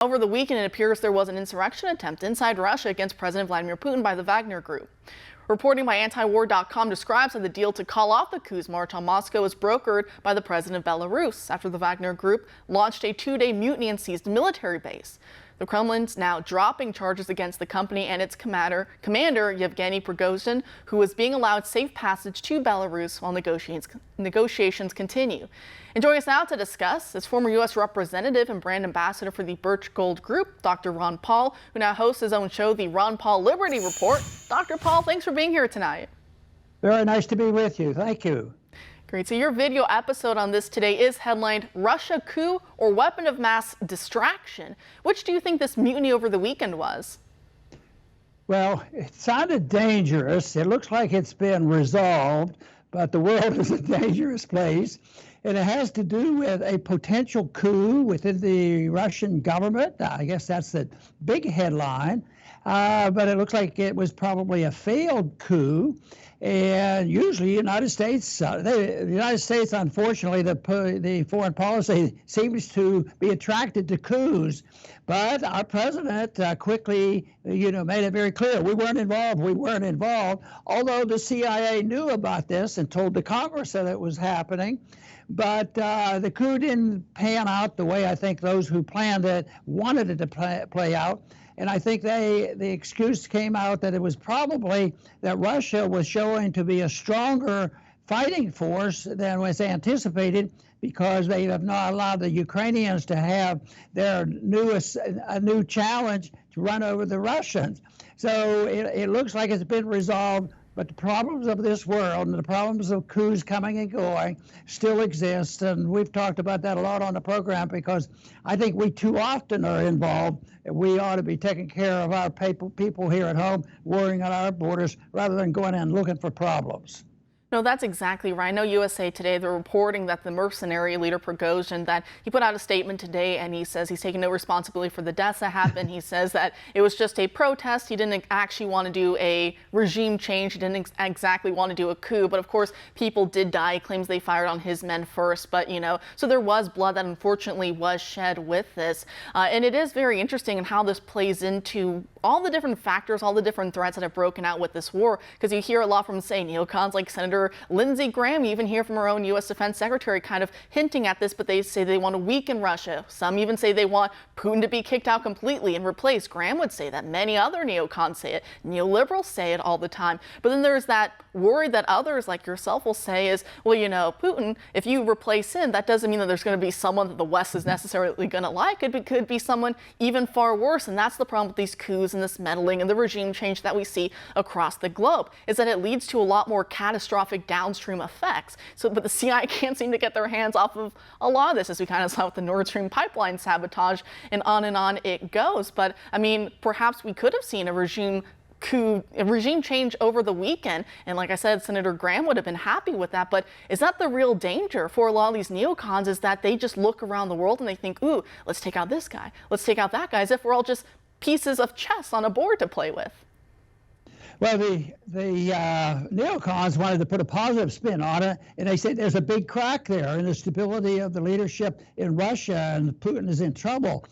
Over the weekend, it appears there was an insurrection attempt inside Russia against President Vladimir Putin by the Wagner Group. Reporting by antiwar.com describes how the deal to call off the coup's march on Moscow was brokered by the president of Belarus after the Wagner Group launched a two-day mutiny and seized a military base. The Kremlin's now dropping charges against the company and its commander Yevgeny Prigozhin, who was being allowed safe passage to Belarus while negotiations continue. And joining us now to discuss is former U.S. Representative and brand ambassador for the Birch Gold Group, Dr. Ron Paul, who now hosts his own show, the Ron Paul Liberty Report. Dr. Paul, thanks for being here tonight. Very nice to be with you. Thank you. Great. So your video episode on this today is headlined Russia Coup or Weapon of Mass Distraction. Which do you think this mutiny over the weekend was? Well, it sounded dangerous. It looks like it's been resolved, but the world is a dangerous place. And it has to do with a potential coup within the Russian government. I guess that's the big headline. But it looks like it was probably a failed coup. And usually the United States, unfortunately, the foreign policy seems to be attracted to coups. But our president quickly, made it very clear we weren't involved, although the CIA knew about this and told the Congress that it was happening. But the coup didn't pan out the way I think those who planned it wanted it to play out. And I think the excuse came out that it was probably that Russia was showing to be a stronger fighting force than was anticipated because they have not allowed the Ukrainians to have their new challenge to run over the Russians. So it looks like it's been resolved. But the problems of this world and the problems of coups coming and going still exist. And we've talked about that a lot on the program because I think we too often are involved. We ought to be taking care of our people here at home, worrying at our borders, rather than going and looking for problems. No, that's exactly right. I know USA Today, they're reporting that the mercenary leader Prigozhin, that he put out a statement today and he says he's taking no responsibility for the deaths that happened. He says that it was just a protest. He didn't actually want to do a regime change. He didn't exactly want to do a coup. But of course, people did die. He claims they fired on his men first. But, so there was blood that unfortunately was shed with this. And it is very interesting in how this plays into all the different factors, all the different threats that have broken out with this war. Because you hear a lot from, say, neocons like Senator Lindsey Graham, you even hear from our own U.S. Defense Secretary kind of hinting at this, but they say they want to weaken Russia. Some even say they want Putin to be kicked out completely and replaced. Graham would say that. Many other neocons say it. Neoliberals say it all the time. But then there's that worry that others like yourself will say is, well, Putin, if you replace him, that doesn't mean that there's going to be someone that the West is necessarily going to like. It could be someone even far worse. And that's the problem with these coups and this meddling and the regime change that we see across the globe, is that it leads to a lot more catastrophic downstream effects. But the CIA can't seem to get their hands off of a lot of this, as we kind of saw with the Nord Stream pipeline sabotage, and on it goes. But I mean, perhaps we could have seen a regime change over the weekend. And like I said, Senator Graham would have been happy with that. But is that the real danger for a lot of these neocons, is that they just look around the world and they think, ooh, let's take out this guy, let's take out that guy, as if we're all just pieces of chess on a board to play with? Well, the neocons wanted to put a positive spin on it, and they said there's a big crack there in the stability of the leadership in Russia, and Putin is in trouble.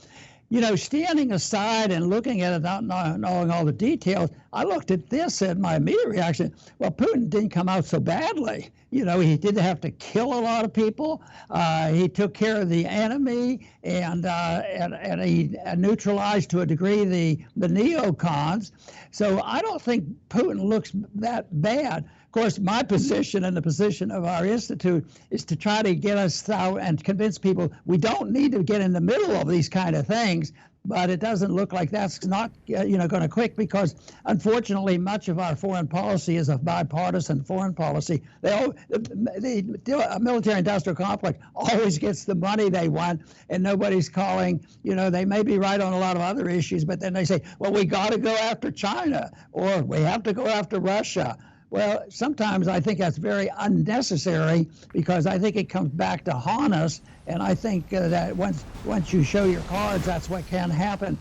Standing aside and looking at it, not knowing all the details, I looked at this and my immediate reaction, well, Putin didn't come out so badly. He didn't have to kill a lot of people. He took care of the enemy, and he neutralized to a degree the neocons. So I don't think Putin looks that bad. Of course, my position and the position of our institute is to try to get us out and convince people we don't need to get in the middle of these kind of things. But it doesn't look like that's not going to quick, because unfortunately much of our foreign policy is a bipartisan foreign policy. The military-industrial complex always gets the money they want, and nobody's calling. They may be right on a lot of other issues, but then they say, well, we got to go after China, or we have to go after Russia. Well, sometimes I think that's very unnecessary, because I think it comes back to haunt us. And I think that once you show your cards, that's what can happen.